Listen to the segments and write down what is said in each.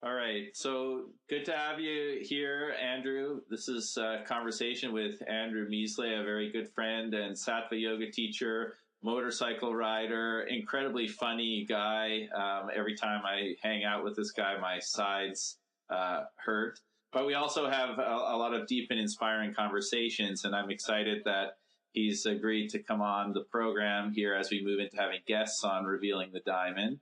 All right. So good to have you here, Andrew. This is a conversation with Andrew Misle, a very good friend and SATTVA yoga teacher, motorcycle rider, incredibly funny guy. Every time I hang out with this guy, my sides hurt. But we also have a lot of deep and inspiring conversations, and I'm excited that he's agreed to come on the program here as we move into having guests on Revealing the Diamond.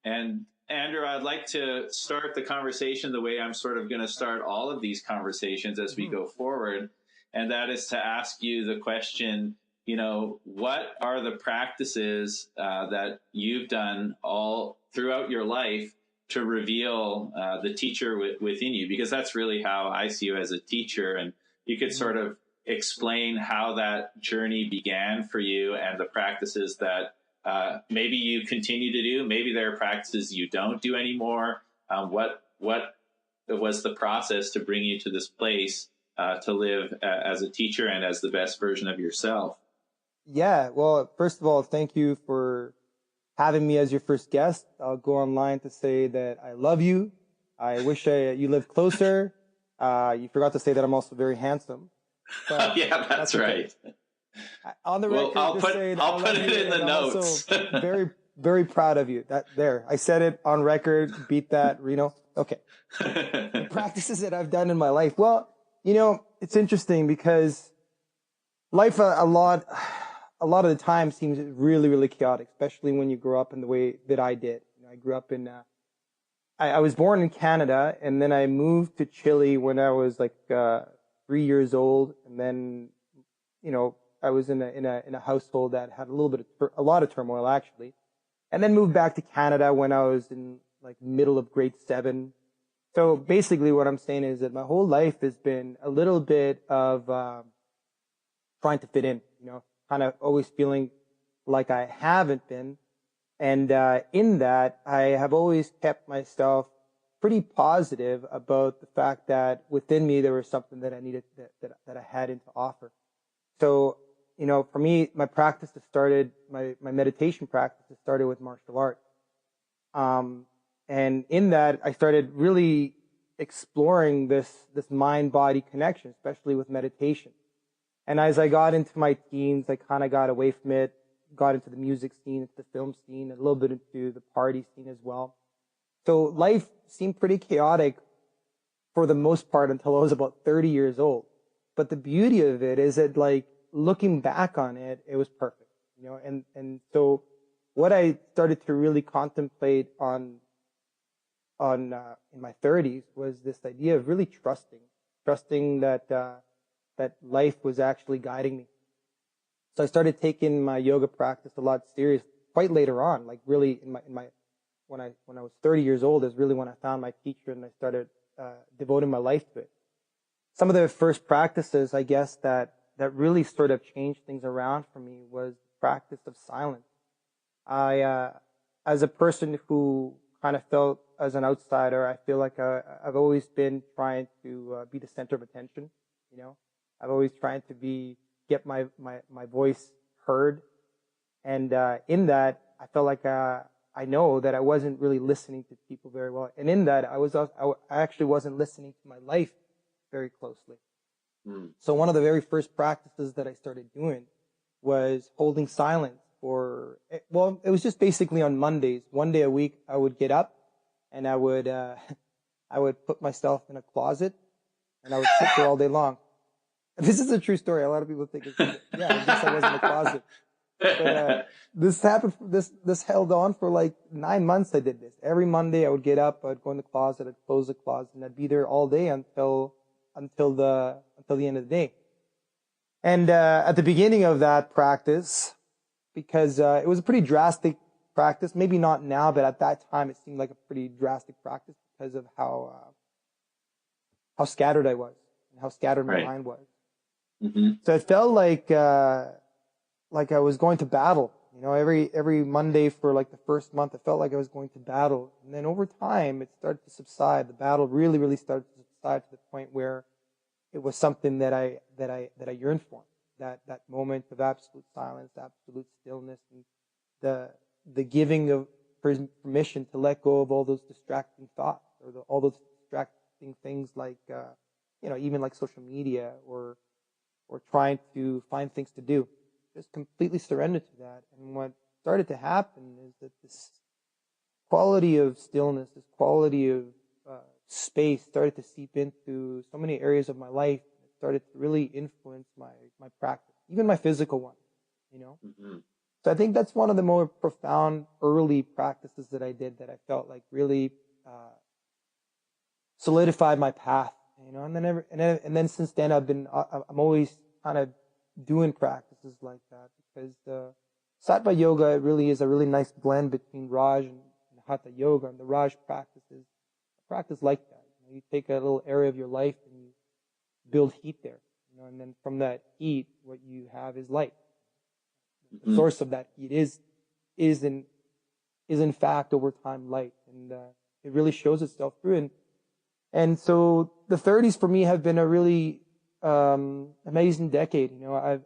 And Andrew, I'd like to start the conversation the way I'm sort of going to start all of these conversations as we go forward. And that is to ask you the question, what are the practices that you've done all throughout your life to reveal the teacher within you? Because that's really how I see you as a teacher. And you could sort of explain how that journey began for you and the practices that maybe you continue to do. Maybe there are practices you don't do anymore. What was the process to bring you to this place to live as a teacher and as the best version of yourself? Yeah, well, first of all, thank you for having me as your first guest. I'll go online to say that I love you. I wish you lived closer. You forgot to say that I'm also very handsome. But yeah, that's right. Okay. On the record, I'll put it in the notes. Also very, very proud of you. I said it on record. Beat that, Reno. Okay. The practices that I've done in my life. Well, it's interesting because life a lot of the time seems really, really chaotic, especially when you grow up in the way that I did. I grew up in, I was born in Canada, and then I moved to Chile when I was like 3 years old, and then, I was in a household that had a lot of turmoil actually, and then moved back to Canada when I was in like middle of grade 7. So basically, what I'm saying is that my whole life has been a little bit of trying to fit in, kind of always feeling like I haven't been, and in that I have always kept myself pretty positive about the fact that within me there was something that I needed that I had to offer. So, for me, my meditation practice started with martial arts. And in that, I started really exploring this mind-body connection, especially with meditation. And as I got into my teens, I kind of got away from it, got into the music scene, into the film scene, a little bit into the party scene as well. So life seemed pretty chaotic for the most part until I was about 30 years old. But the beauty of it is that, like, looking back on it, it was perfect, and so what I started to really contemplate in my 30s was this idea of really trusting that life was actually guiding me. So I started taking my yoga practice a lot serious quite later on, like really when I was 30 years old is really when I found my teacher and I started devoting my life to it. Some of the first practices, I guess, that really sort of changed things around for me was the practice of silence. As a person who kind of felt as an outsider, I feel like I've always been trying to be the center of attention. I've always tried to get my voice heard, and in that, I felt like I know that I wasn't really listening to people very well, and in that, I actually wasn't listening to my life very closely. So one of the very first practices that I started doing was holding silence it was just basically on Mondays. One day a week, I would get up and I would put myself in a closet and I would sit there all day long. This is a true story. A lot of people think I guess I was in the closet. But this happened, this held on for like 9 months. I did this. Every Monday I would get up, I'd go in the closet, I'd close the closet, and I'd be there all day until the end of the day. And at the beginning of that practice, because it was a pretty drastic practice, maybe not now, but at that time it seemed like a pretty drastic practice because of how scattered I was and how scattered my mind was. Mm-hmm. So it felt like I was going to battle. Every Monday for like the first month, it felt like I was going to battle. And then over time, it started to subside. The battle really, really started to subside to the point where it was something that I yearned for. That moment of absolute silence, absolute stillness, and the giving of permission to let go of all those distracting thoughts or all those distracting things like, even like social media or trying to find things to do. Just completely surrender to that. And what started to happen is that this quality of stillness, this quality of space started to seep into so many areas of my life. It started to really influence my practice, even my physical one, Mm-hmm. So I think that's one of the more profound early practices that I did that I felt like really solidified my path, and then since then I'm always kind of doing practices like that because Sattva yoga really is a really nice blend between Raj and Hatha yoga, and the Raj practices practice like that. You take a little area of your life and you build heat there, and then from that heat, what you have is light. Mm-hmm. The source of that heat is in fact over time light, and it really shows itself through. And so the 30s for me have been a really amazing decade. I've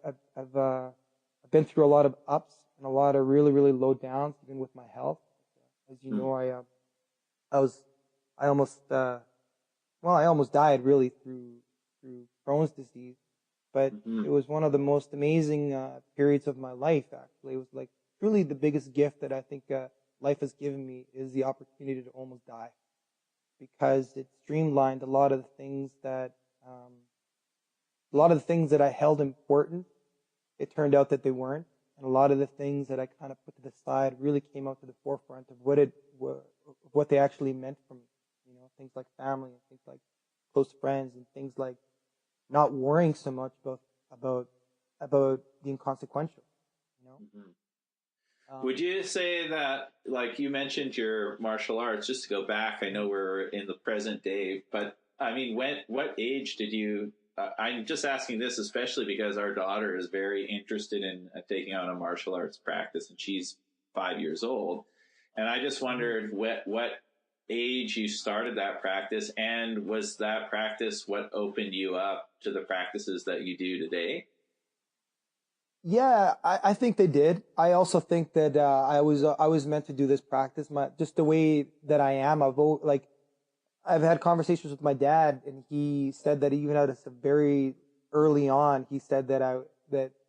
been through a lot of ups and a lot of really, really low downs, even with my health. As you know, I almost died really through Crohn's disease, but it was one of the most amazing periods of my life. Actually, it was like truly the biggest gift that I think life has given me is the opportunity to almost die, because it streamlined a lot of the things that I held important. It turned out that they weren't, and a lot of the things that I kind of put to the side really came out to the forefront of what they actually meant for me. Things like family and things like close friends and things like not worrying so much about the inconsequential. Mm-hmm. Would you say that, like you mentioned your martial arts, just to go back, I know we're in the present day, but I mean, what age did you, I'm just asking this especially because our daughter is very interested in taking on a martial arts practice, and she's 5 years old. And I just wondered what age you started that practice, and was that practice what opened you up to the practices that you do today? Yeah, I think they did. I also think that I was meant to do this practice. Just the way that I am, I've had conversations with my dad, and he said that even at a very early on, he said that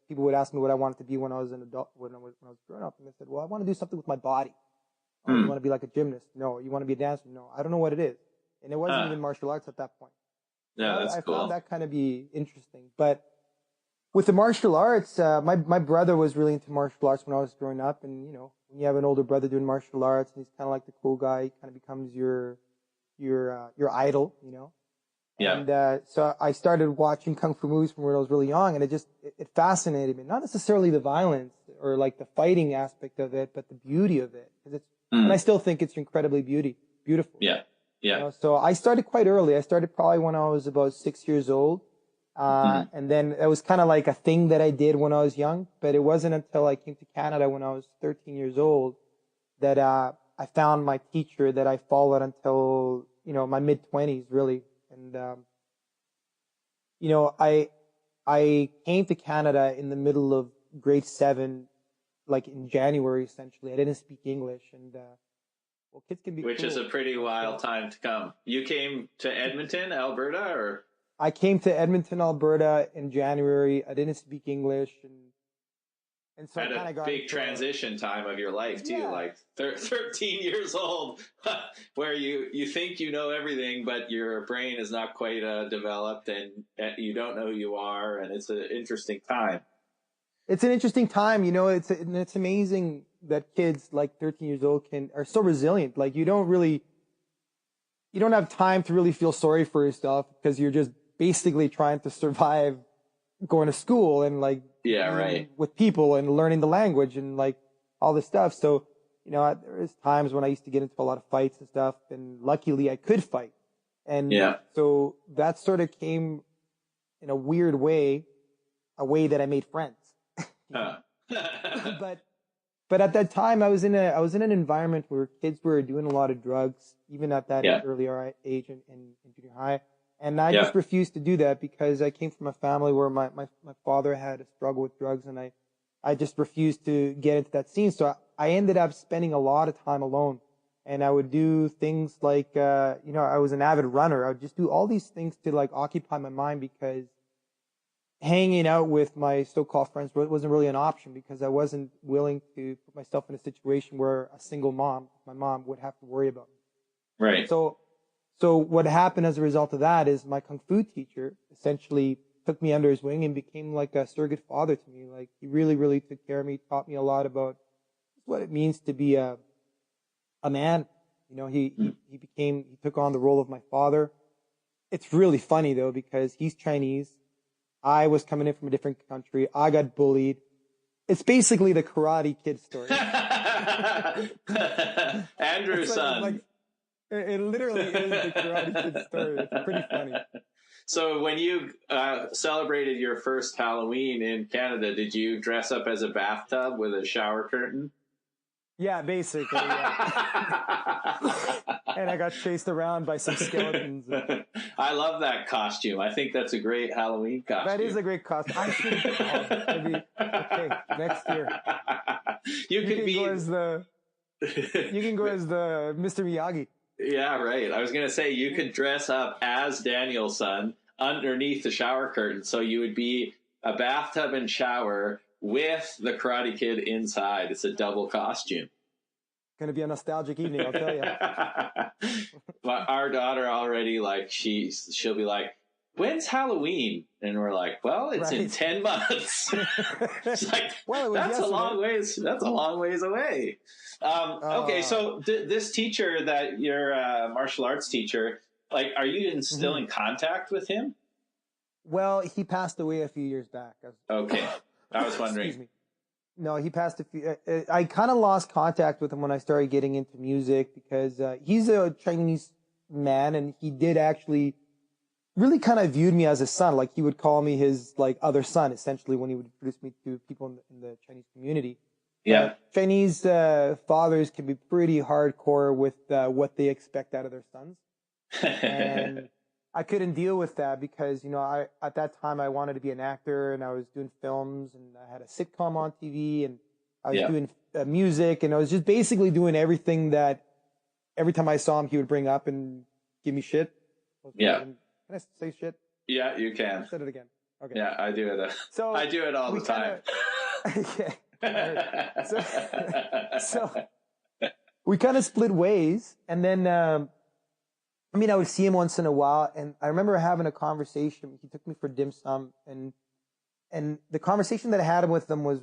people would ask me what I wanted to be when I was an adult, when I was growing up, and I said, well, I want to do something with my body. Oh, you want to be like a gymnast? No. You want to be a dancer? No. I don't know what it is. And it wasn't even martial arts at that point. Yeah, that's cool. I found that kind of be interesting. But with the martial arts, my brother was really into martial arts when I was growing up. And, when you have an older brother doing martial arts and he's kind of like the cool guy, he kind of becomes your idol, Yeah. And so I started watching kung fu movies from when I was really young, and it fascinated me. Not necessarily the violence or like the fighting aspect of it, but the beauty of it. And I still think it's incredibly beautiful. Yeah. Yeah. So I started quite early. I started probably when I was about 6 years old. And then it was kind of like a thing that I did when I was young, but it wasn't until I came to Canada when I was 13 years old that I found my teacher that I followed until, my mid-20s, really. And, I came to Canada in the middle of grade 7, like in January, essentially. I didn't speak English, and kids can be Which cruel. is a pretty wild time to come. You came to Edmonton, Alberta, or? I came to Edmonton, Alberta in January. I didn't speak English, and so at I kind of got big transition time of your life too, like 13 years old, where you think you know everything, but your brain is not quite developed, and you don't know who you are, and it's an interesting time. It's an interesting time, it's amazing that kids like 13 years old are so resilient. Like you don't have time to really feel sorry for yourself because you're just basically trying to survive going to school and like with people and learning the language and like all this stuff. So, there is times when I used to get into a lot of fights and stuff, and luckily I could fight. And so that sort of came in a weird way, a way that I made friends. But at that time I was in an environment where kids were doing a lot of drugs, even at that earlier age in junior high. And I just refused to do that because I came from a family where my father had a struggle with drugs, and I just refused to get into that scene. So I ended up spending a lot of time alone. and I would do things like, I was an avid runner. I would just do all these things to like occupy my mind, because hanging out with my so-called friends wasn't really an option, because I wasn't willing to put myself in a situation where a single mom, my mom, would have to worry about me. Right. So what happened as a result of that is my kung fu teacher essentially took me under his wing and became like a surrogate father to me. Like, he really, really took care of me, taught me a lot about what it means to be a man. He took on the role of my father. It's really funny though, because he's Chinese. I was coming in from a different country. I got bullied. It's basically the Karate Kid story. Andrew's son. It literally is the Karate Kid story. It's pretty funny. So when you celebrated your first Halloween in Canada, did you dress up as a bathtub with a shower curtain? Yeah, basically. Yeah. And I got chased around by some skeletons. I love that costume. I think that's a great Halloween costume. That is a great costume. I should maybe. Okay, next year. You can go as the Mr. Miyagi. Yeah, right. I was going to say, you could dress up as Daniel's son underneath the shower curtain. So you would be a bathtub and shower with the Karate Kid inside. It's a double costume. Going to be a nostalgic evening, I'll tell you. Our daughter already, like, she'll be like, when's Halloween? And we're like, well, it's in 10 months. It's like, well, that's a long ways away. Okay, so this teacher, that your martial arts teacher, like, are you still in contact with him? Well, he passed away a few years back. Okay, I was wondering. Excuse me. No, he passed I kind of lost contact with him when I started getting into music, because he's a Chinese man, and he did actually really kind of viewed me as a son. Like, he would call me his like other son, essentially, when he would introduce me to people in the Chinese community. Yeah. Chinese fathers can be pretty hardcore with what they expect out of their sons. And I couldn't deal with that, because, at that time I wanted to be an actor, and I was doing films, and I had a sitcom on TV, and I was doing music, and I was just basically doing everything that every time I saw him, he would bring up and give me shit. Yeah. Can I say shit? Yeah, you can. I said it again. Okay. Yeah, I do it. So I do it all the time. Yeah. So we kind of split ways, and then I would see him once in a while, and I remember having a conversation. He took me for dim sum, and the conversation that I had with him was,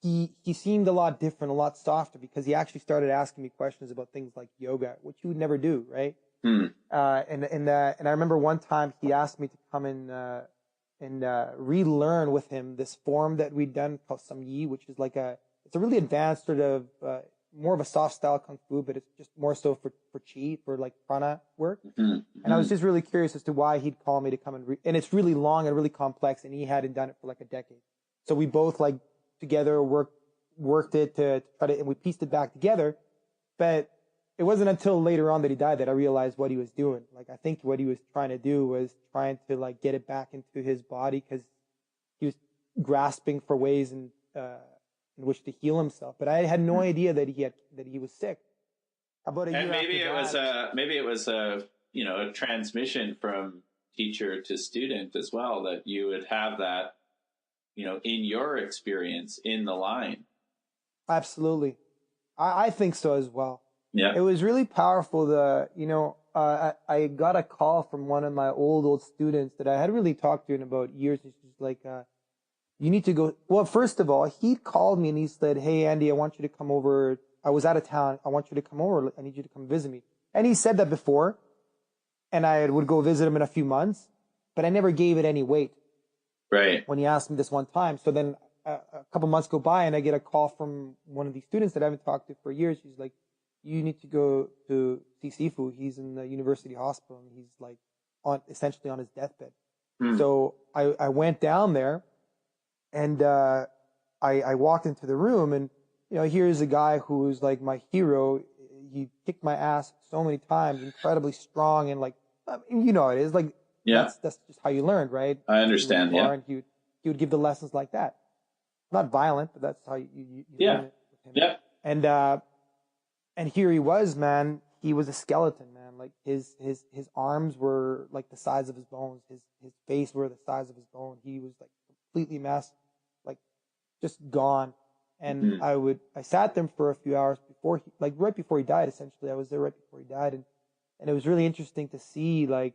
he seemed a lot different, a lot softer, because he actually started asking me questions about things like yoga, which you would never do, right? And I remember one time he asked me to come and relearn with him this form that we'd done called Some Yi, which is like it's a really advanced sort of more of a soft style kung fu, but it's just more so for chi, for like prana work. And I was just really curious as to why he'd call me to come and it's really long and really complex, and he hadn't done it for like a decade. So we both like together worked it to try to, and we pieced it back together. But it wasn't until later on that he died that I realized what he was doing. Like, I think what he was trying to do was trying to like get it back into his body, because he was grasping for ways in which to heal himself. But I had no idea that he was sick. About a year after that, maybe it was a transmission from teacher to student as well, that you would have that, in your experience in the line. Absolutely. I think so as well. Yeah. It was really powerful. I got a call from one of my old students that I had really talked to in about years. He's just like, you need to go. Well, first of all, he called me and he said, "Hey, Andy, I want you to come over. I was out of town. I want you to come over. I need you to come visit me." And he said that before, and I would go visit him in a few months, but I never gave it any weight. Right. When he asked me this one time. So then a couple months go by, and I get a call from one of these students that I haven't talked to for years. He's like, "You need to go to see Sifu. He's in the university hospital, and he's like essentially on his deathbed." So I went down there, and I walked into the room, and here's a guy who's like my hero. He kicked my ass so many times, incredibly strong, and like it is like that's just how you learned, right? I understand. Yeah. And he would give the lessons like that, not violent, but that's how you learn it with him. Yeah. And And here he was, man. He was a skeleton, man. Like his arms were like the size of his bones. His face were the size of his bone. He was like completely messed, like just gone. And I sat there for a few hours before he, like right before he died, essentially. I was there right before he died. And it was really interesting to see, like,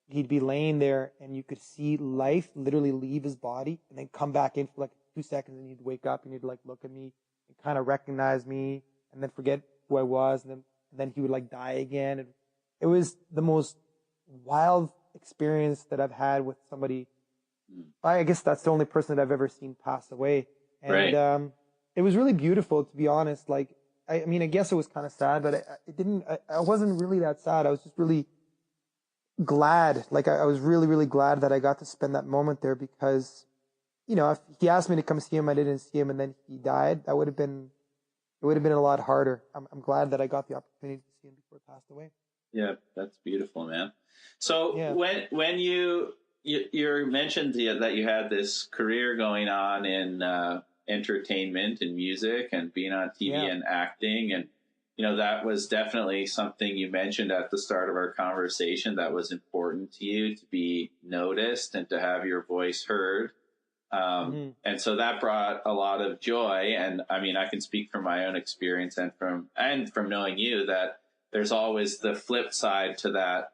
he'd be laying there and you could see life literally leave his body and then come back in for like 2 seconds, and he'd wake up and he'd like look at me and kind of recognize me and then forget who I was. And then he would like die again. And it was the most wild experience that I've had with somebody. I guess that's the only person that I've ever seen pass away. And, Right. It was really beautiful, to be honest. Like, I mean, I guess it was kind of sad, but I wasn't really that sad. I was just really glad. Like, I was really, really glad that I got to spend that moment there, because, you know, if he asked me to come see him, I didn't see him, and then he died, it would have been a lot harder. I'm glad that I got the opportunity to see him before he passed away. Yeah, that's beautiful, man. So Yeah. when you mentioned that you had this career going on in entertainment and music and being on TV and acting, and you know, that was definitely something you mentioned at the start of our conversation that was important to you, to be noticed and to have your voice heard. And so that brought a lot of joy. And I mean, I can speak from my own experience and from knowing you, that there's always the flip side to that,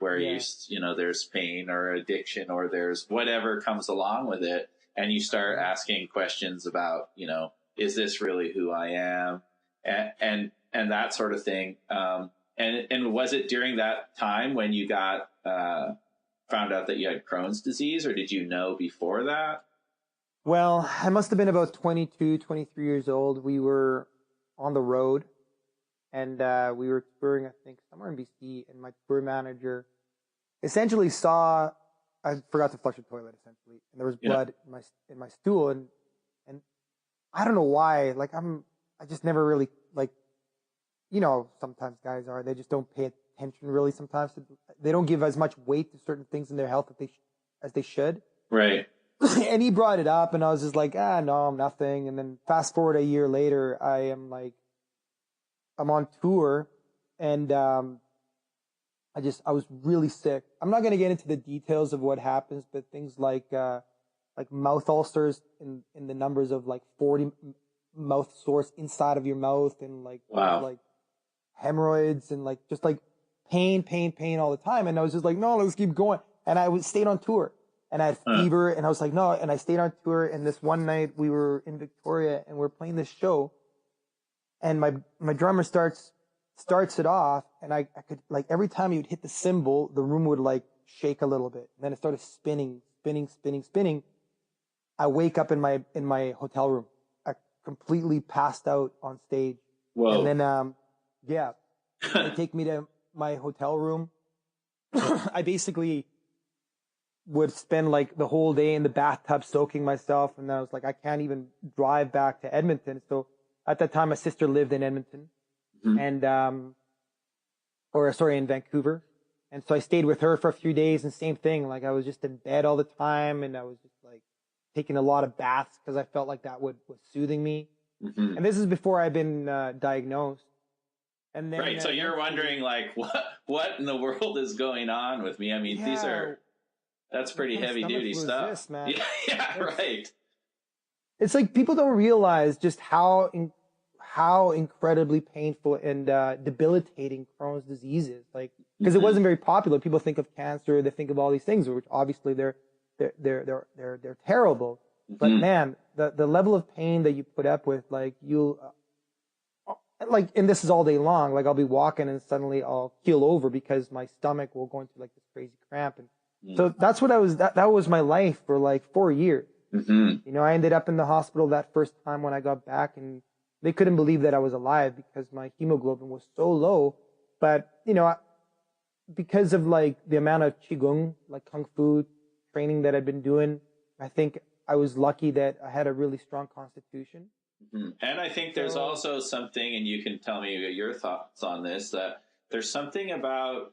where you know, there's pain or addiction or there's whatever comes along with it. And you start asking questions about, you know, is this really who I am? And that sort of thing. And was it during that time when you got, found out that you had Crohn's disease, or did you know before that? Well, I must have been about 22, 23 years old. We were on the road, and we were touring, I think, somewhere in BC, and my tour manager essentially saw, I forgot to flush the toilet, essentially, and there was blood in my stool, and I don't know why, like, I just never really, like, you know, sometimes guys they just don't pay attention really sometimes. They don't give as much weight to certain things in their health as they should. Right. And he brought it up, and I was just like, no, nothing. And then fast forward a year later, I'm on tour, and I was really sick. I'm not going to get into the details of what happens, but things like mouth ulcers in the numbers of like 40 mouth sores inside of your mouth, and like, like hemorrhoids, and like just like pain all the time. And I was just like, no, let's keep going. And I stayed on tour, and I had fever, and I was like, no. And I stayed on tour. And this one night we were in Victoria, and we're playing this show, and my drummer starts it off, and I could, like, every time he would hit the cymbal, the room would like shake a little bit. And then it started spinning. I wake up in my hotel room. I completely passed out on stage. Whoa. And then, they take me to my hotel room. I basically would spend like the whole day in the bathtub soaking myself. And then I was like, I can't even drive back to Edmonton. So at that time, my sister lived in Edmonton, and, in Vancouver. And so I stayed with her for a few days, and same thing. Like, I was just in bed all the time, and I was just like taking a lot of baths because I felt like that was soothing me. And this is before I'd been diagnosed. And then, right. So you're wondering, like, what in the world is going on with me? I mean, that's pretty heavy duty stuff. This, man? Yeah, right. It's like people don't realize just how incredibly painful and debilitating Crohn's disease is. Like, because it wasn't very popular. People think of cancer, they think of all these things, which obviously they're terrible. But man, the level of pain that you put up with, like, and this is all day long. Like, I'll be walking and suddenly I'll keel over because my stomach will go into like this crazy cramp. And so that's what that was my life for like 4 years. You know, I ended up in the hospital that first time when I got back, and they couldn't believe that I was alive because my hemoglobin was so low. But, you know, because of like the amount of Qigong, like Kung Fu training that I'd been doing, I think I was lucky that I had a really strong constitution. And I think there's also something, and you can tell me your thoughts on this, that there's something about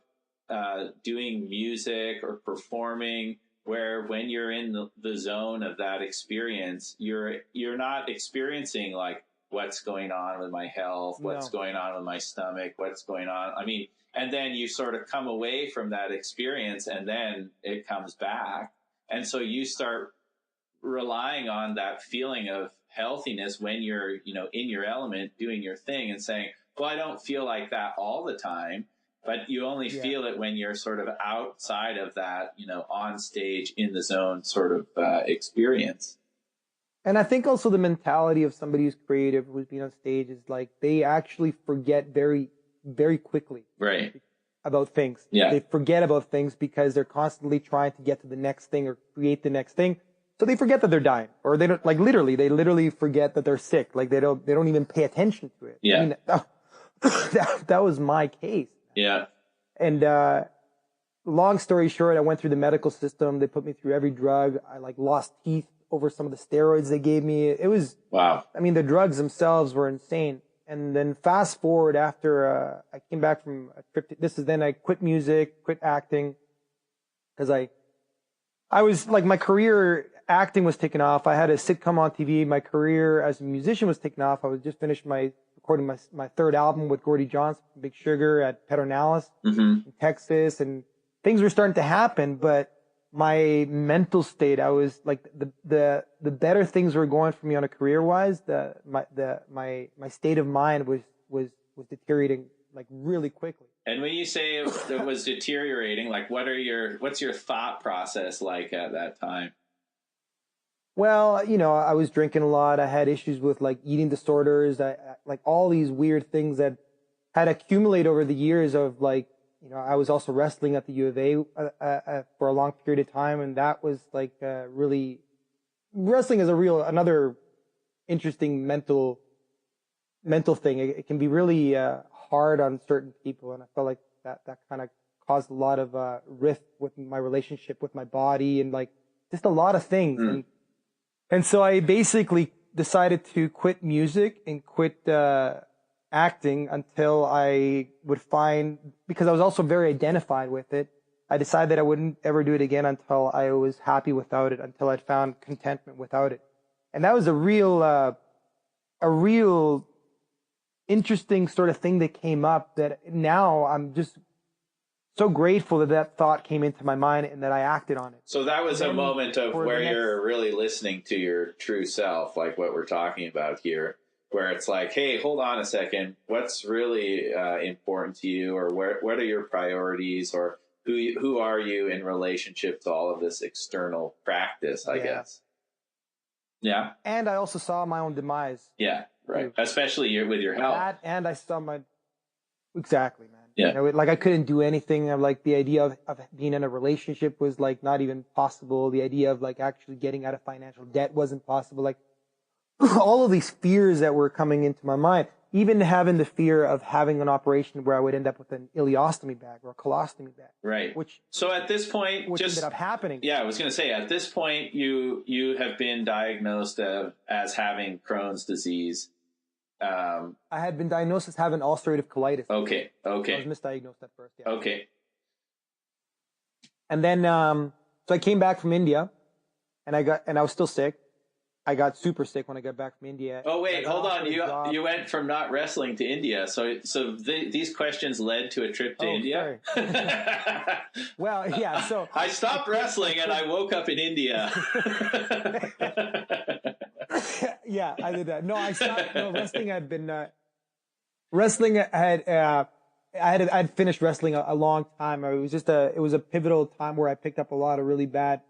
doing music or performing where when you're in the zone of that experience, you're not experiencing like what's going on with my health, what's going on with my stomach, what's going on. I mean, and then you sort of come away from that experience and then it comes back. And so you start relying on that feeling of healthiness when you're, in your element doing your thing and saying, well, I don't feel like that all the time, but you only feel it when you're sort of outside of that, on stage in the zone sort of experience. And I think also the mentality of somebody who's creative, who's been on stage, is like they actually forget very, very quickly about things. Yeah. They forget about things because they're constantly trying to get to the next thing or create the next thing. So they forget that they're dying, or they don't, like literally, they literally forget that they're sick. Like they don't even pay attention to it. Yeah. I mean, that was my case. Yeah. And, long story short, I went through the medical system. They put me through every drug. I lost teeth over some of the steroids they gave me. It was, wow. I mean, the drugs themselves were insane. And then fast forward after, I came back from a trip then I quit music, quit acting. Cause I was my career acting was taking off. I had a sitcom on TV. My career as a musician was taking off. I was just finished recording my third album with Gordy Johnson, Big Sugar at Pedernales in Texas, and things were starting to happen. But my mental state, I was like the better things were going for me on a career wise. My state of mind was deteriorating really quickly. And when you say it was deteriorating, what's your thought process like at that time? Well, I was drinking a lot. I had issues with eating disorders. All these weird things that had accumulated over the years of I was also wrestling at the U of A for a long period of time. And that was really, wrestling is another interesting mental thing. It can be really hard on certain people. And I felt like that kind of caused a lot of rift with my relationship with my body and just a lot of things. And so I basically decided to quit music and quit acting until I would because I was also very identified with it. I decided that I wouldn't ever do it again until I was happy without it, until I'd found contentment without it. And that was a real interesting sort of thing that came up that now I'm just so grateful that thought came into my mind and that I acted on it. So that was a moment of where you're really listening to your true self, like what we're talking about here, where it's like, hey, hold on a second. What's really important to you, or what are your priorities, or who are you in relationship to all of this external practice, I guess. Yeah. And I also saw my own demise. Yeah, right. Too. Especially with your health. And I saw exactly, man. Yeah. I couldn't do anything. The idea of being in a relationship was not even possible. The idea of actually getting out of financial debt wasn't possible. All of these fears that were coming into my mind, even having the fear of having an operation where I would end up with an ileostomy bag or a colostomy bag. Right. So at this point, ended up happening. Yeah, I was going to say, at this point, you have been diagnosed as having Crohn's disease. I had been diagnosed as having ulcerative colitis. Okay. I was misdiagnosed at first. Yeah. Okay. And then, so I came back from India, and I was still sick. I got super sick when I got back from India. Oh wait, hold on. You went from not wrestling to India. So these questions led to a trip to India. Well, yeah. So I stopped wrestling and I woke up in India. Yeah, I did that. No, I stopped. No, wrestling had been wrestling I'd finished wrestling a long time. It was a pivotal time where I picked up a lot of really bad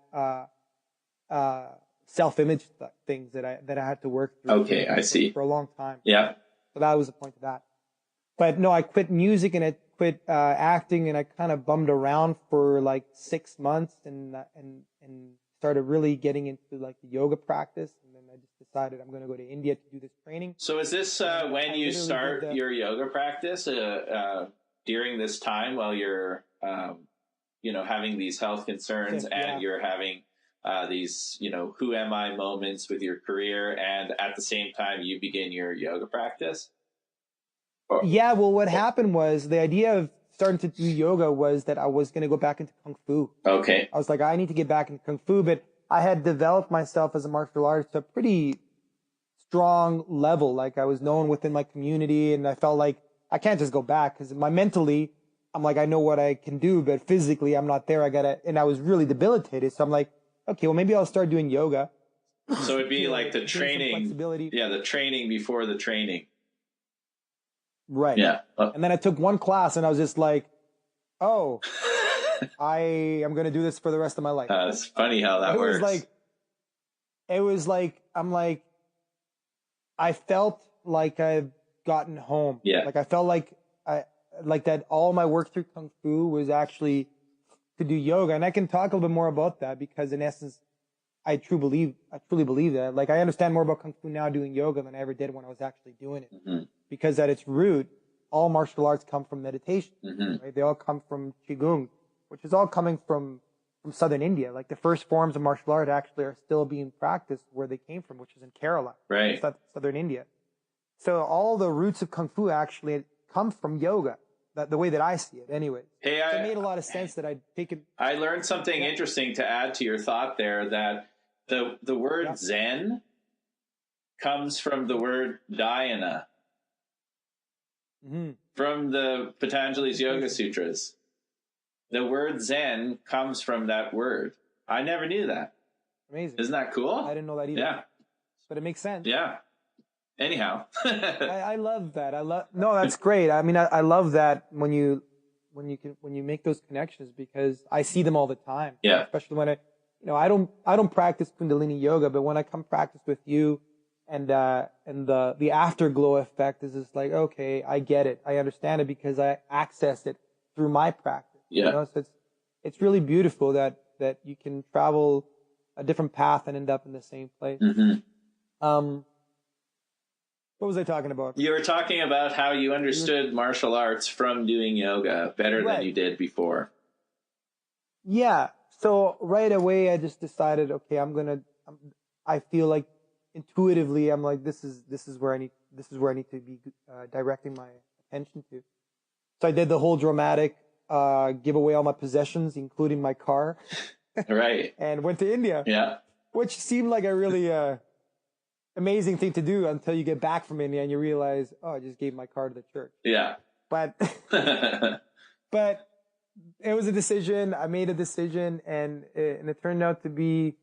self-image things that I had to work through. Okay, I see. For a long time. Yeah. So that was the point of that. But no, I quit music and I quit acting, and I kind of bummed around for 6 months and started really getting into the yoga practice. And then I just decided I'm going to go to India to do this training. So is this when you start your yoga practice during this time while you're having these health concerns and you're having these, who am I moments with your career, and at the same time you begin your yoga practice? Yeah, well, what happened was the idea of starting to do yoga was that I was going to go back into Kung Fu. Okay. I was like, I need to get back into Kung Fu, but I had developed myself as a martial artist to a pretty strong level. Like I was known within my community, and I felt like I can't just go back because mentally, I'm like, I know what I can do, but physically I'm not there. And I was really debilitated. So I'm like, okay, well, maybe I'll start doing yoga. So it'd be like the training, flexibility. Yeah, the training before the training. Right. Yeah. And then I took one class and I was just like, oh, I am going to do this for the rest of my life. It's funny how that works. It was like, I'm like, I felt like I've gotten home. Yeah. Like I felt like that all my work through Kung Fu was actually to do yoga. And I can talk a little bit more about that because in essence, I truly believe that. Like I understand more about Kung Fu now doing yoga than I ever did when I was actually doing it. Mm-hmm. Because at its root, all martial arts come from meditation. Mm-hmm. Right? They all come from Qigong, which is all coming from southern India. Like the first forms of martial art actually are still being practiced where they came from, which is in Kerala, right? Southern India. So all the roots of Kung Fu actually come from yoga. The way that I see it, anyway. Hey, it made a lot of sense that I'd taken. I learned something interesting to add to your thought there. That the word Zen comes from the word dhyana, from the Patanjali's Yoga Sutras. The word Zen comes from that word. I never knew that. Amazing. Isn't that cool? I didn't know that either. Yeah. But it makes sense. Yeah. Anyhow. I love that. No, that's great. I mean, I love that when you make those connections because I see them all the time. Yeah. Especially when I don't practice Kundalini yoga, but when I come practice with you and the afterglow effect is just like, okay, I get it. I understand it because I access it through my practice. Yeah. So it's really beautiful that you can travel a different path and end up in the same place. Mm-hmm. What was I talking about? You were talking about how you understood martial arts from doing yoga better than you did before. Yeah. So right away, I just decided, okay, I feel like intuitively, I'm like, this is where I need to be directing my attention to. So I did the whole dramatic, give away all my possessions, including my car. Right. And went to India. Yeah. Which seemed like a really, amazing thing to do until you get back from India and you realize, oh, I just gave my car to the church. Yeah. But it was a decision. I made a decision and it turned out to be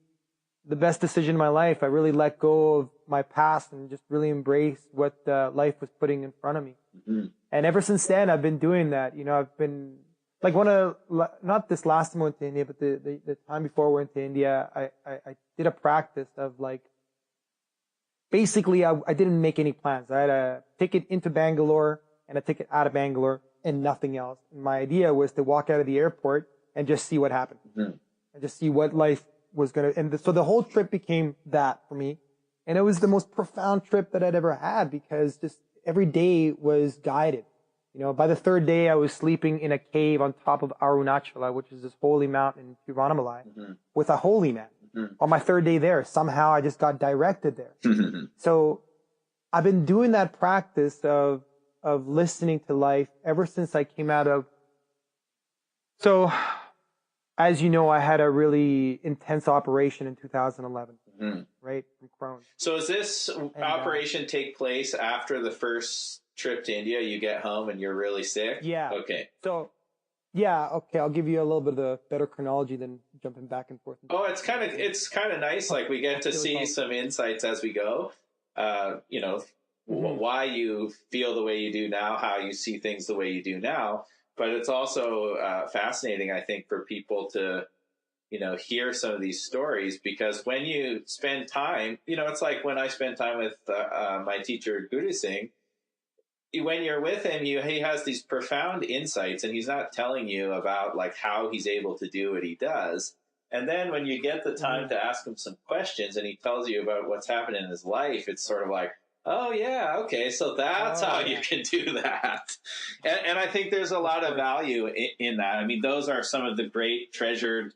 the best decision in my life. I really let go of my past and just really embraced what life was putting in front of me. Mm-hmm. And ever since then, I've been doing that. I've been like not this last time I went to India, but the time before I went to India, I did a practice of like, basically, I didn't make any plans. I had a ticket into Bangalore and a ticket out of Bangalore and nothing else. And my idea was to walk out of the airport and just see what happened. Mm-hmm. And just see what life was going to... And so the whole trip became that for me. And it was the most profound trip that I'd ever had because just every day was guided. By the third day, I was sleeping in a cave on top of Arunachala, which is this holy mountain in Tiruvannamalai, with a holy man. On my third day there, somehow I just got directed there. So I've been doing that practice of listening to life ever since I came out of. So, as you know, I had a really intense operation in 2011, right, from Crohn's. So does this operation take place after the first trip to India? You get home and you're really sick? Yeah. Okay. So... Yeah, okay, I'll give you a little bit of the better chronology than jumping back and forth. Oh, it's kind of nice. Like we get to see some insights as we go. Why you feel the way you do now, how you see things the way you do now. But it's also fascinating, I think, for people to, hear some of these stories because when you spend time, it's like when I spend time with my teacher, Guru Singh. When you're with him, he has these profound insights and he's not telling you about like how he's able to do what he does. And then when you get the time to ask him some questions and he tells you about what's happened in his life, it's sort of like, oh yeah, okay. So that's how you can do that. And I think there's a lot of value in that. I mean, those are some of the great treasured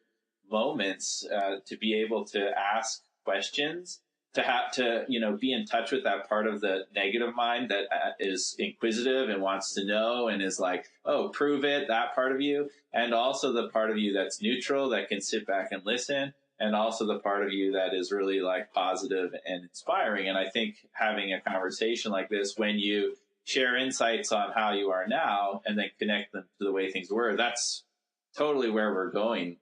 moments, to be able to ask questions, to have to, be in touch with that part of the negative mind that is inquisitive and wants to know and is like, oh, prove it, that part of you. And also the part of you that's neutral, that can sit back and listen. and also the part of you that is really like positive and inspiring. And I think having a conversation like this, when you share insights on how you are now and then connect them to the way things were, that's totally where we're going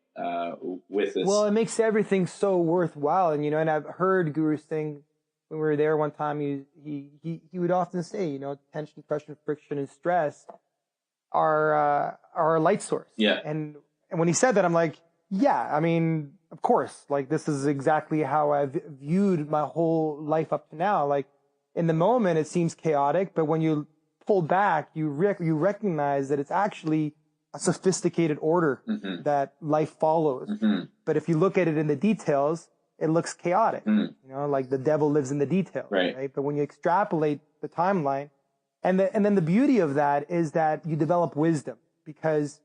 with this. Well, it makes everything so worthwhile. And, and I've heard Guru Singh, when we were there one time, he would often say, tension, pressure, friction, and stress are a light source. Yeah. And when he said that, I'm like, yeah, I mean, of course, like this is exactly how I've viewed my whole life up to now. Like in the moment, it seems chaotic, but when you pull back, you recognize that it's actually a sophisticated order that life follows. But if you look at it in the details, it looks chaotic. Like the devil lives in the details, right? But when you extrapolate the timeline, and then the beauty of that is that you develop wisdom, because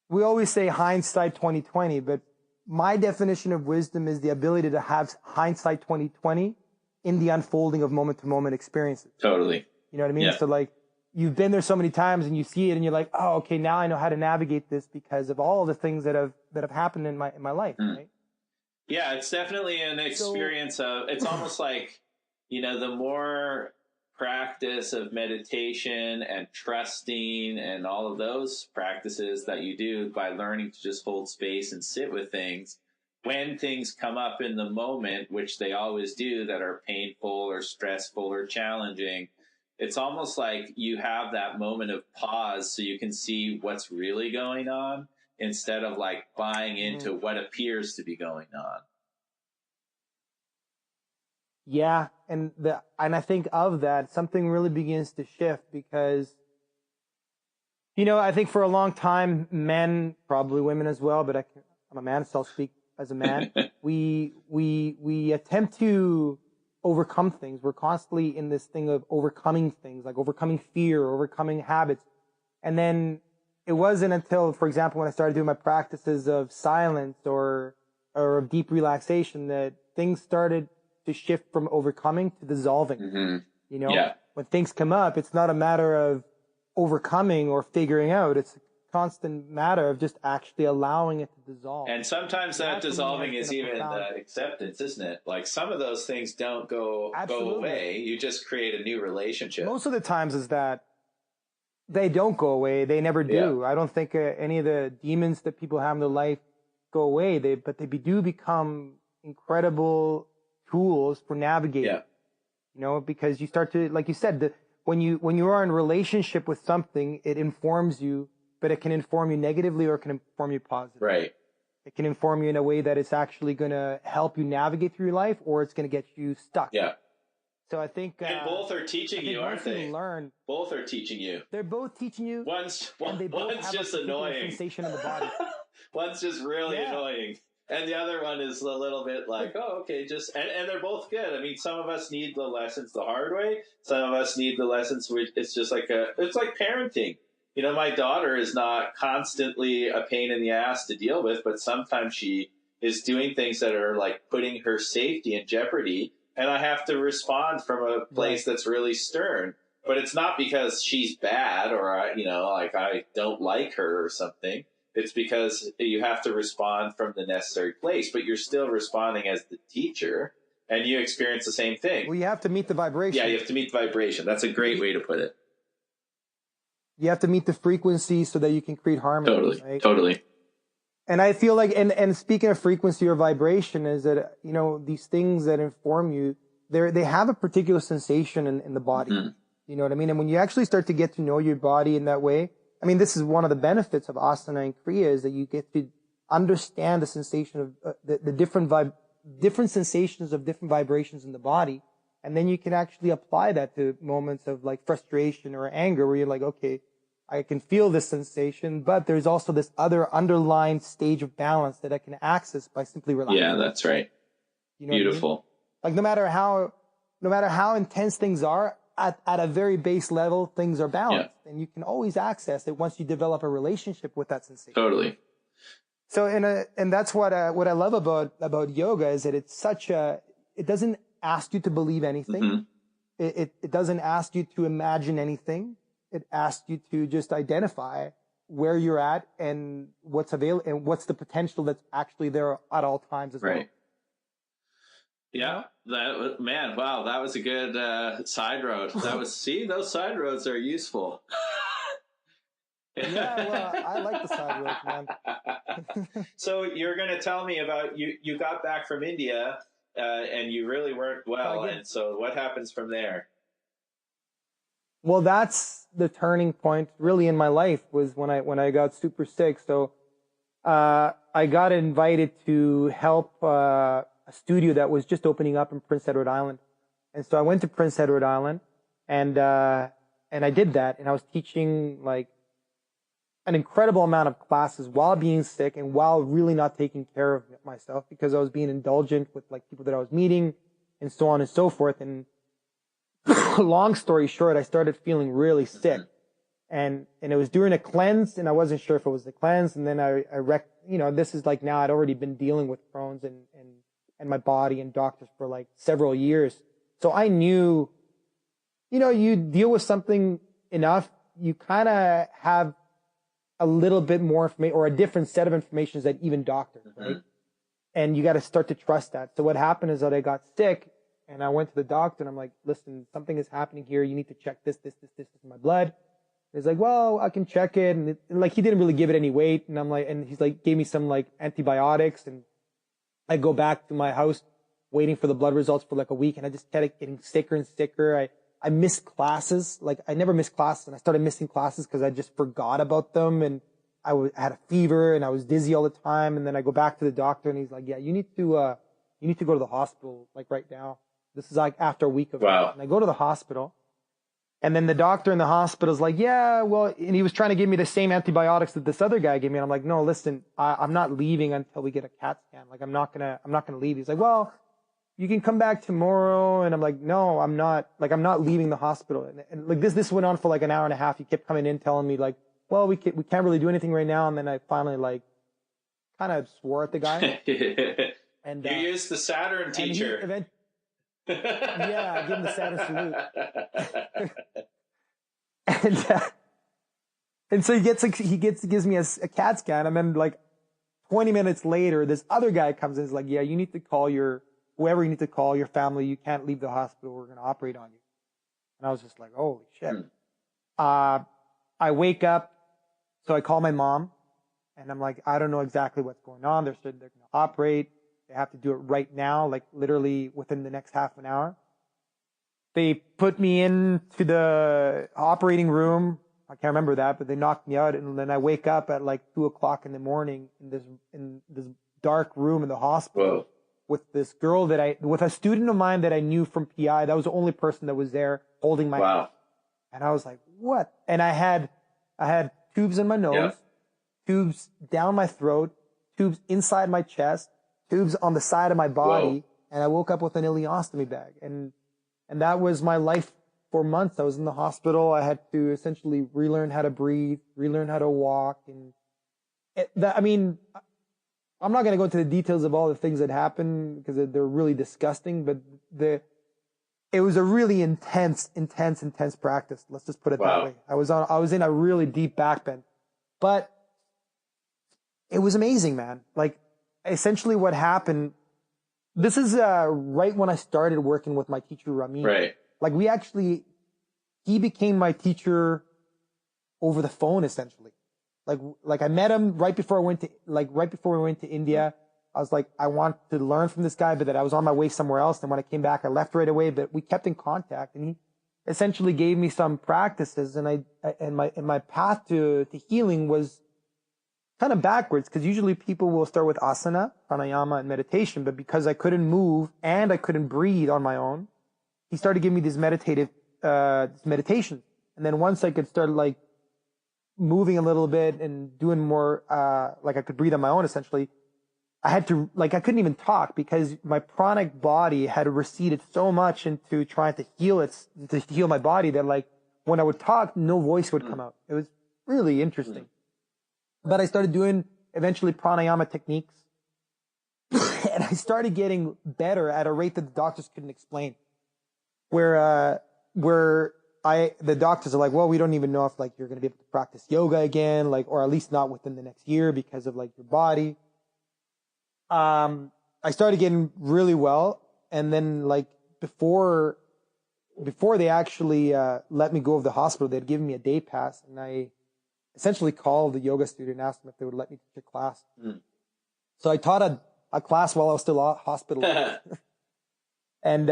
we always say hindsight 2020, but my definition of wisdom is the ability to have hindsight 2020 in the unfolding of moment to moment experiences. Totally. You know what I mean? Yeah. So like you've been there so many times and you see it and you're like, oh, okay, now I know how to navigate this because of all the things that have happened in my life, right? Yeah, it's definitely an experience of, it's almost like, the more practice of meditation and trusting and all of those practices that you do by learning to just hold space and sit with things, when things come up in the moment, which they always do, that are painful or stressful or challenging, it's almost like you have that moment of pause so you can see what's really going on instead of like buying into what appears to be going on. Yeah, and I think of that, something really begins to shift because, I think for a long time, men, probably women as well, but I'm a man, so I'll speak as a man. we attempt to overcome things. We're constantly in this thing of overcoming things, like overcoming fear, overcoming habits. And then it wasn't until, for example, when I started doing my practices of silence or of deep relaxation that things started to shift from overcoming to dissolving. When things come up, it's not a matter of overcoming or figuring out. It's a constant matter of just actually allowing it to dissolve. And sometimes that dissolving is even acceptance, isn't it? Like some of those things don't go away. You just create a new relationship. Most of the times is that they don't go away. They never do. I don't think any of the demons that people have in their life go away. But they do become incredible tools for navigating, because you start to, like you said, when you are in relationship with something, it informs you, but it can inform you negatively or it can inform you positively. Right. It can inform you in a way that it's actually going to help you navigate through your life, or it's going to get you stuck. Yeah. So I think, and both are teaching you, aren't they? Both are teaching you. They're both teaching you. One's have just a annoying. Sensation in the body. One's just really annoying. And the other one is a little bit like, oh, okay, and they're both good. I mean, some of us need the lessons the hard way. Some of us need the lessons which it's just like it's like parenting. My daughter is not constantly a pain in the ass to deal with, but sometimes she is doing things that are like putting her safety in jeopardy. And I have to respond from a place that's really stern. But it's not because she's bad or, like I don't like her or something. It's because you have to respond from the necessary place, but you're still responding as the teacher, and you experience the same thing. Well, you have to meet the vibration. Yeah, you have to meet the vibration. That's a great way to put it. You have to meet the frequency so that you can create harmony. Totally, right? Totally. And I feel like, and speaking of frequency or vibration, is that, these things that inform you, they have a particular sensation in the body. You know what I mean? And when you actually start to get to know your body in that way, I mean, this is one of the benefits of asana and kriya is that you get to understand the sensation of the different sensations of different vibrations in the body. And then you can actually apply that to moments of like frustration or anger where you're like, okay, I can feel this sensation, but there's also this other underlying stage of balance that I can access by simply relaxing. Yeah, that's right. Beautiful. I mean? Like no matter how intense things are, at a very base level, things are balanced, and you can always access it once you develop a relationship with that sensation. Totally. So, and that's what I love about yoga is that it's it doesn't ask you to believe anything. It doesn't ask you to imagine anything. It asks you to just identify where you're at and what's available and what's the potential that's actually there at all times as well. Yeah, man, wow, that was a good side road. Those side roads are useful. Yeah, well, I like the side roads, man. So you're going to tell me about you got back from India and you really weren't well, and so what happens from there? Well, that's the turning point really in my life, was when I got super sick. So I got invited to help a studio that was just opening up in Prince Edward Island. And so I went to Prince Edward Island and I did that, and I was teaching like an incredible amount of classes while being sick and while really not taking care of myself, because I was being indulgent with like people that I was meeting and so on and so forth. And long story short, I started feeling really sick, and it was during a cleanse, and I wasn't sure if it was the cleanse. And then this is like, now I'd already been dealing with Crohn's and my body and doctors for like several years. So I knew, you deal with something enough, you kind of have a little bit more information or a different set of information than even doctors, right? And you got to start to trust that. So what happened is that I got sick and I went to the doctor and I'm like, listen, something is happening here. You need to check this in my blood. He's like, well, I can check it. And like, he didn't really give it any weight. And I'm like, and he's like, gave me some like antibiotics, and I go back to my house waiting for the blood results for like a week. And I just kept getting sicker and sicker. I missed classes. Like, I never missed classes, and I started missing classes because I just forgot about them. And I had a fever and I was dizzy all the time. And then I go back to the doctor and he's like, yeah, you need to go to the hospital like right now. This is like after a week of wow. And I go to the hospital, and then the doctor in the hospital is like, yeah, well, and he was trying to give me the same antibiotics that this other guy gave me. And I'm like, no, listen, I'm not leaving until we get a CAT scan. Like, I'm not gonna leave. He's like, well, you can come back tomorrow. And I'm like, no, I'm not leaving the hospital. And like this went on for like an hour and a half. He kept coming in telling me like, well, we can't really do anything right now. And then I finally like kind of swore at the guy. And you used the Saturn teacher. Yeah, I give him the Saturn salute. And so he gives me a CAT scan. And then like 20 minutes later, this other guy comes in and is like, yeah, you need to call whoever you need to call, your family. You can't leave the hospital. We're going to operate on you. And I was just like, holy shit. I wake up. So I call my mom and I'm like, I don't know exactly what's going on. They're going to operate. They have to do it right now, like literally within the next half an hour. They put me into the operating room. I can't remember that, but they knocked me out. And then I wake up at like 2:00 in the morning in this dark room in the hospital. Whoa. With this girl with a student of mine that I knew from PI. That was the only person that was there holding my hand. And I was like, what? And I had tubes in my nose, tubes down my throat, tubes inside my chest, tubes on the side of my body. Whoa. And I woke up with an ileostomy bag. And that was my life for months. I was in the hospital. I had to essentially relearn how to breathe, relearn how to walk. And I'm not going to go into the details of all the things that happened because they're really disgusting, but it was a really intense practice. Let's just put it that way. I was in a really deep backbend, but it was amazing, man. Like, essentially what happened, this is right when I started working with my teacher, Ramin. Right. Like, he became my teacher over the phone, essentially. Like I met him right before we went to India. I was like, I want to learn from this guy, but that I was on my way somewhere else. And when I came back, I left right away, but we kept in contact, and he essentially gave me some practices, and my path to healing was kind of backwards, because usually people will start with asana, pranayama, and meditation, but because I couldn't move and I couldn't breathe on my own, he started giving me these meditations. And then once I could start like moving a little bit and doing more, like I could breathe on my own, essentially, I couldn't even talk because my pranic body had receded so much into trying to heal my body that like when I would talk, no voice would come out. It was really interesting. But I started doing eventually pranayama techniques and I started getting better at a rate that the doctors couldn't explain. Where the doctors are like, well, we don't even know if like you're going to be able to practice yoga again, like, or at least not within the next year because of like your body. I started getting really well. And then like before they actually, let me go of the hospital, they'd given me a day pass, and I essentially called the yoga student and asked them if they would let me teach a class. So I taught a class while I was still hospitalized. And,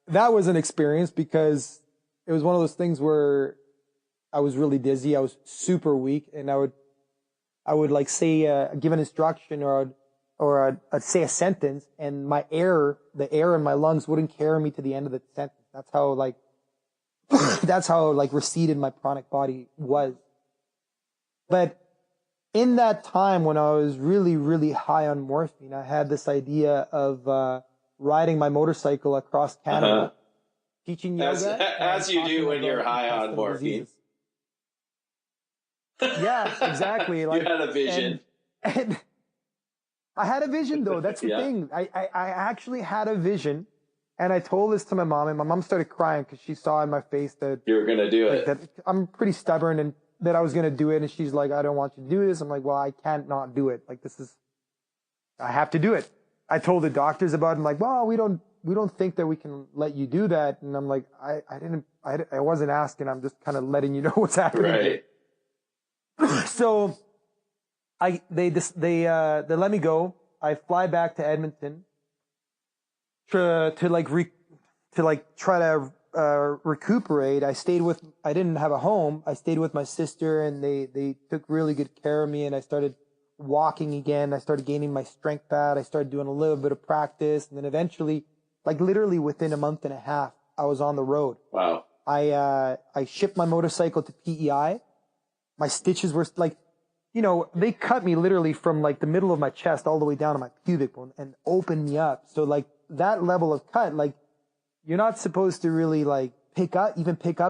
that was an experience because it was one of those things where I was really dizzy. I was super weak, and I would like say, give an instruction or I'd say a sentence, and the air in my lungs wouldn't carry me to the end of the sentence. That's how like receded my pranic body was. But in that time when I was really, really high on morphine, I had this idea of, riding my motorcycle across Canada, teaching yoga. As you do when you're high on morphine. Yeah, exactly. Like, you had a vision. And I had a vision, though. That's the thing. I actually had a vision, and I told this to my mom, and my mom started crying because she saw in my face that you were going to do it. That I'm pretty stubborn and that I was going to do it. And she's like, I don't want you to do this. I'm like, well, I can't not do it. Like, I have to do it. I told the doctors about it. I'm like, well, we don't think that we can let you do that. And I'm like, I wasn't asking. I'm just kind of letting you know what's happening. Right. So they let me go. I fly back to Edmonton to try to recuperate. I didn't have a home. I stayed with my sister, and they took really good care of me, and I started walking again. I started gaining my strength back. I started doing a little bit of practice, and then eventually, like literally within a month and a half, I was on the road. Wow. I shipped my motorcycle to PEI. My stitches were like, they cut me literally from like the middle of my chest all the way down to my pubic bone and opened me up. So like that level of cut, like you're not supposed to really like pick up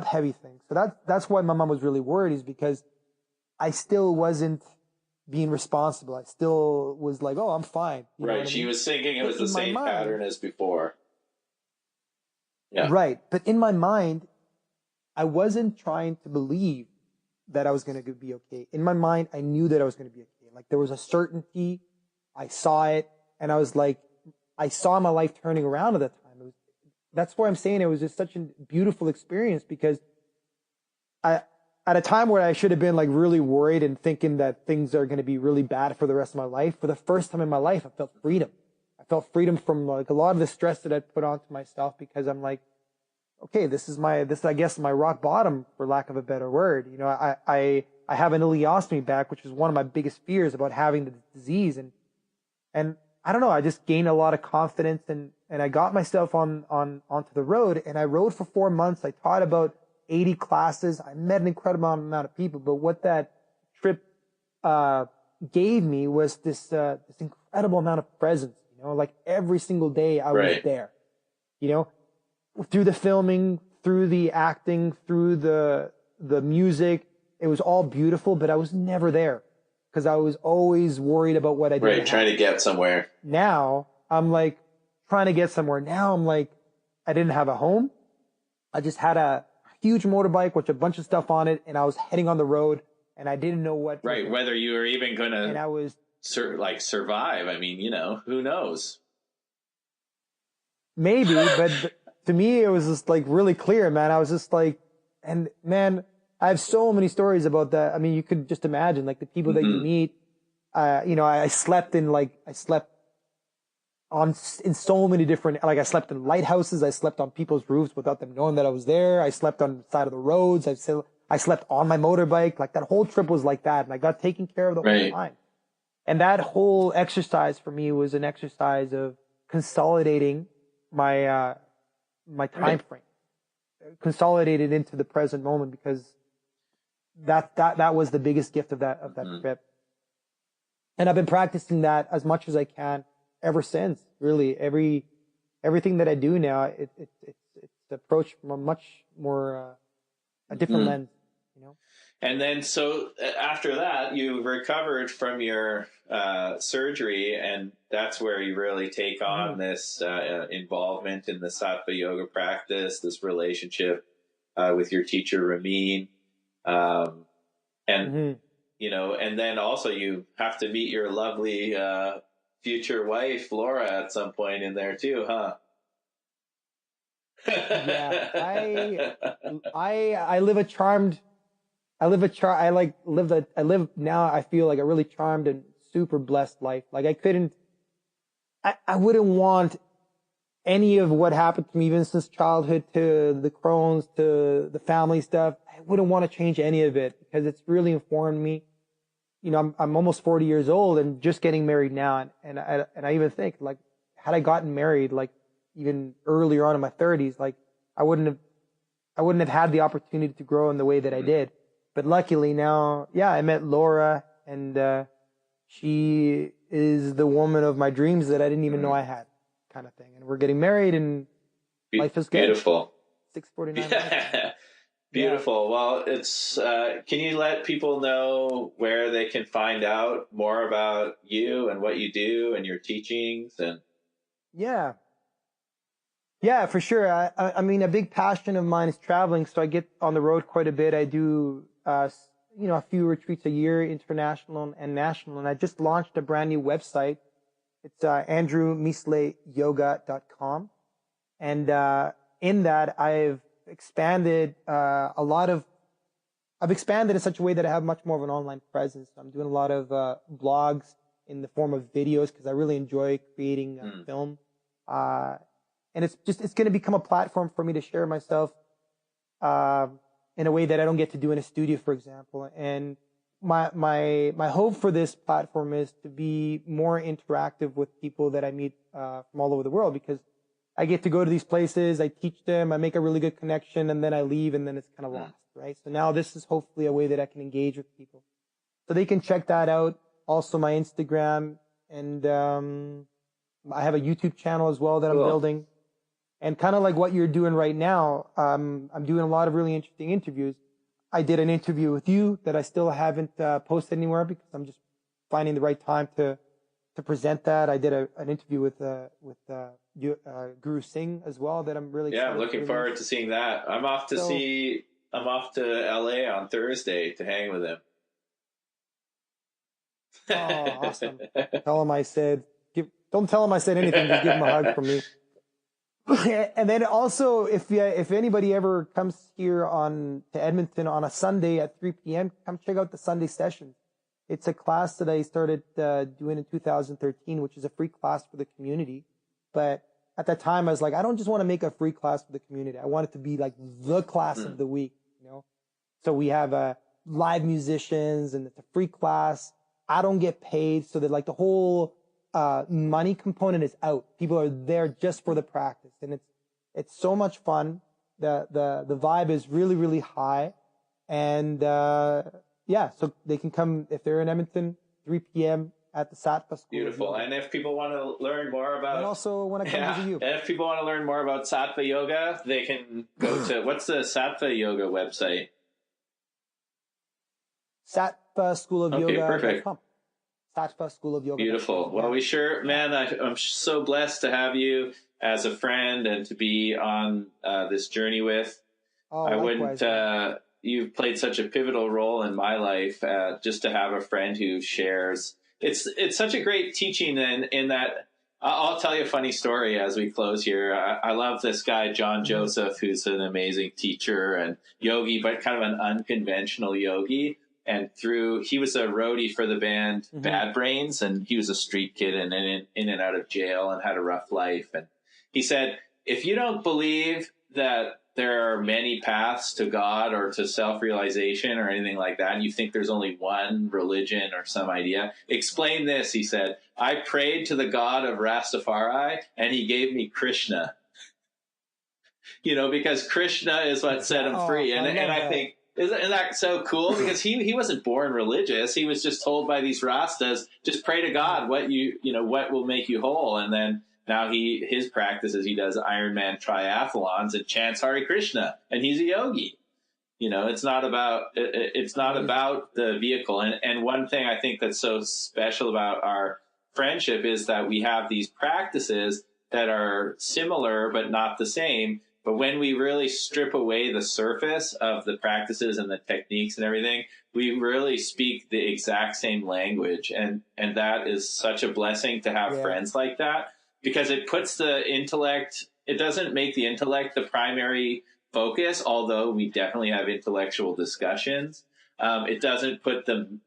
heavy things. So that's why my mom was really worried, is because I still wasn't being responsible. I still was like, oh, I'm fine. Right. She was thinking it was the same pattern as before. Yeah. Right. But in my mind, I wasn't trying to believe that I was going to be okay. In my mind, I knew that I was going to be okay. Like there was a certainty. I saw it, and I was like, I saw my life turning around at that time. That's why I'm saying it was just such a beautiful experience, because at a time where I should have been like really worried and thinking that things are going to be really bad for the rest of my life, for the first time in my life, I felt freedom. I felt freedom from like a lot of the stress that I'd put onto myself, because I'm like, okay, this is I guess my rock bottom, for lack of a better word. I have an ileostomy back, which is one of my biggest fears about having the disease. And I don't know, I just gained a lot of confidence, and I got myself onto the road, and I rode for 4 months. I taught about 80 classes. I met an incredible amount of people, but what that trip, gave me was this incredible amount of presence, like every single day I was there, through the filming, through the acting, through the music. It was all beautiful, but I was never there because I was always worried about what I did. Right. Trying to get somewhere. Now I'm like trying to get somewhere. Now I'm like, I didn't have a home. I just had a huge motorbike with a bunch of stuff on it, and I was heading on the road, and I didn't know what. Right. Whether you were even going to. And I was survive. I mean, who knows? Maybe, but to me, it was just like really clear, man. I was just like, and man, I have so many stories about that. I mean, you could just imagine like the people that you meet. I slept in so many different, like I slept in lighthouses. I slept on people's roofs without them knowing that I was there. I slept on the side of the roads. I slept on my motorbike. Like that whole trip was like that. And I got taken care of the whole time. And that whole exercise for me was an exercise of consolidating my time frame, consolidated into the present moment, because that was the biggest gift of that trip. And I've been practicing that as much as I can ever since. Really, everything that I do now, it's approached from a much more a different lens, And then, so after that, you recovered from your surgery, and that's where you really take on this involvement in the Sattva yoga practice, this relationship with your teacher Ramin, and Mm-hmm. you know, and then also you have to meet your lovely future wife Laura at some point in there too, huh? Yeah, I live a charmed. I live a char. I like live the. I live now. I feel like a really charmed and super blessed life. Like I couldn't. I wouldn't want any of what happened to me, even since childhood to the Crohn's to the family stuff. I wouldn't want to change any of it because it's really informed me. You know, I'm almost 40 years old and just getting married now, and I even think like had I gotten married like even earlier on in my 30s, like I wouldn't have had the opportunity to grow in the way that I did. But luckily now, yeah, I met Laura, and she is the woman of my dreams that I didn't even know I had, kind of thing. And we're getting married, and life is good. Beautiful. 649. Yeah. Beautiful. Yeah. Well, it's. Can you let people know where they can find out more about you and what you do and your teachings and? Yeah, for sure. I mean, a big passion of mine is traveling, so I get on the road quite a bit. I do, a few retreats a year, international and national, and I just launched a brand new website. It's andrewmisleyoga.com, and in that I've expanded I've expanded in such a way that I have much more of an online presence. I'm doing a lot of blogs in the form of videos because I really enjoy creating film. And it's going to become a platform for me to share myself in a way that I don't get to do in a studio, for example. And my hope for this platform is to be more interactive with people that I meet from all over the world, because I get to go to these places, I teach them, I make a really good connection, and then I leave, and then it's kind of lost, right? So now this is hopefully a way that I can engage with people. So they can check that out. Also my Instagram, and I have a YouTube channel as well that I'm building. And kind of like what you're doing right now, I'm doing a lot of really interesting interviews. I did an interview with you that I still haven't posted anywhere because I'm just finding the right time to present that. I did an interview with Guru Singh as well that I'm really excited. Yeah, I'm looking forward to seeing that. I'm off to LA on Thursday to hang with him. Oh, awesome. Tell him I said, don't tell him I said anything, just give him a hug from me. And then also, if anybody ever comes here to Edmonton on a Sunday at 3 p.m., come check out the Sunday sessions. It's a class that I started doing in 2013, which is a free class for the community. But at that time, I was like, I don't just want to make a free class for the community. I want it to be like the class of the week, you know? So we have live musicians, and it's a free class. I don't get paid, so that like the whole money component is out. People are there just for the practice, and it's so much fun. The vibe is really, really high, and so they can come if they're in Edmonton, 3 p.m. at the SATTVA School. Beautiful. And if people want to learn more about, and also when I come visit you, and if people want to learn more about SATTVA Yoga, they can go to what's the SATTVA Yoga website? SATTVA School of Yoga. Perfect. SATTVA School of Yoga. Beautiful. Well, I'm so blessed to have you as a friend and to be on this journey with. You've played such a pivotal role in my life, just to have a friend who shares. It's such a great teaching in that. I'll tell you a funny story as we close here. I love this guy, John Joseph, who's an amazing teacher and yogi, but kind of an unconventional yogi. And he was a roadie for the band Bad Brains, and he was a street kid and in and out of jail and had a rough life. And he said, if you don't believe that there are many paths to God or to self-realization or anything like that, and you think there's only one religion or some idea, explain this. He said, I prayed to the God of Rastafari and he gave me Krishna. Because Krishna is what set him free. And I think, isn't that so cool? Because he wasn't born religious. He was just told by these Rastas, just pray to God what what will make you whole. And then now his practice is he does Ironman triathlons and chants Hare Krishna, and he's a yogi. It's not about the vehicle. And one thing I think that's so special about our friendship is that we have these practices that are similar but not the same. But when we really strip away the surface of the practices and the techniques and everything, we really speak the exact same language. And that is such a blessing to have friends like that, because it puts the intellect, it doesn't make the intellect the primary focus, although we definitely have intellectual discussions. It doesn't put the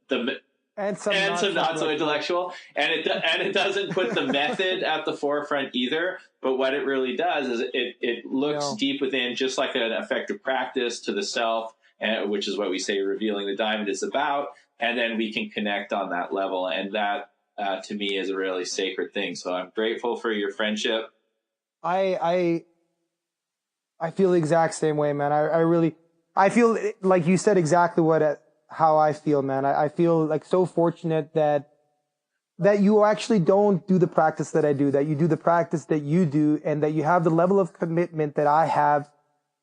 and some not so intellectual, and it doesn't put the method at the forefront either. But what it really does is it looks deep within, just like an effective practice to the self, which is what we say revealing the diamond is about. And then we can connect on that level, and that to me is a really sacred thing. So I'm grateful for your friendship. I feel the exact same way, man. I feel like you said exactly how I feel, man. I feel like so fortunate that you actually don't do the practice that I do, that you do the practice that you do, and that you have the level of commitment that I have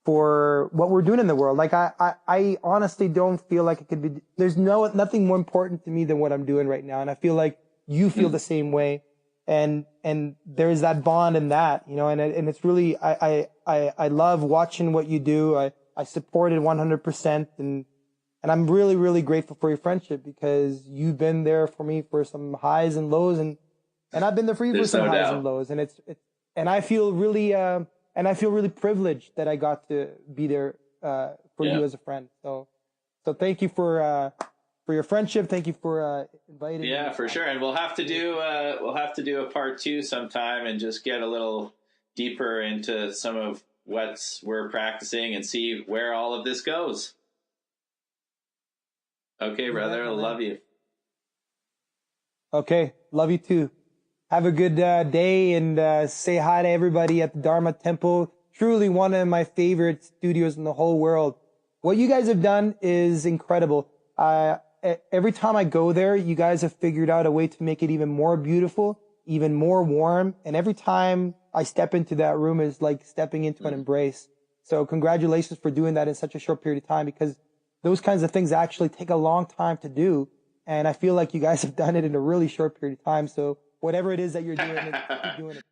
for what we're doing in the world. Like I honestly don't feel like it could be, there's nothing more important to me than what I'm doing right now. And I feel like you feel the same way. And there's that bond in that, you know, and it's really, I love watching what you do. I support it 100%. And I'm really, really grateful for your friendship, because you've been there for me for some highs and lows, and I've been there for you for some highs and lows. And I feel really privileged that I got to be there, for you as a friend. So thank you for your friendship. Thank you for, inviting me. Yeah, for sure. And we'll have to do a part 2 sometime, and just get a little deeper into some of what we're practicing and see where all of this goes. Okay, brother. I love you. Okay. Love you too. Have a good day, and say hi to everybody at the Dharma Temple. Truly one of my favorite studios in the whole world. What you guys have done is incredible. Every time I go there, you guys have figured out a way to make it even more beautiful, even more warm. And every time I step into that room is like stepping into an embrace. So congratulations for doing that in such a short period of time, because those kinds of things actually take a long time to do. And I feel like you guys have done it in a really short period of time. So whatever it is that you're doing, keep doing it.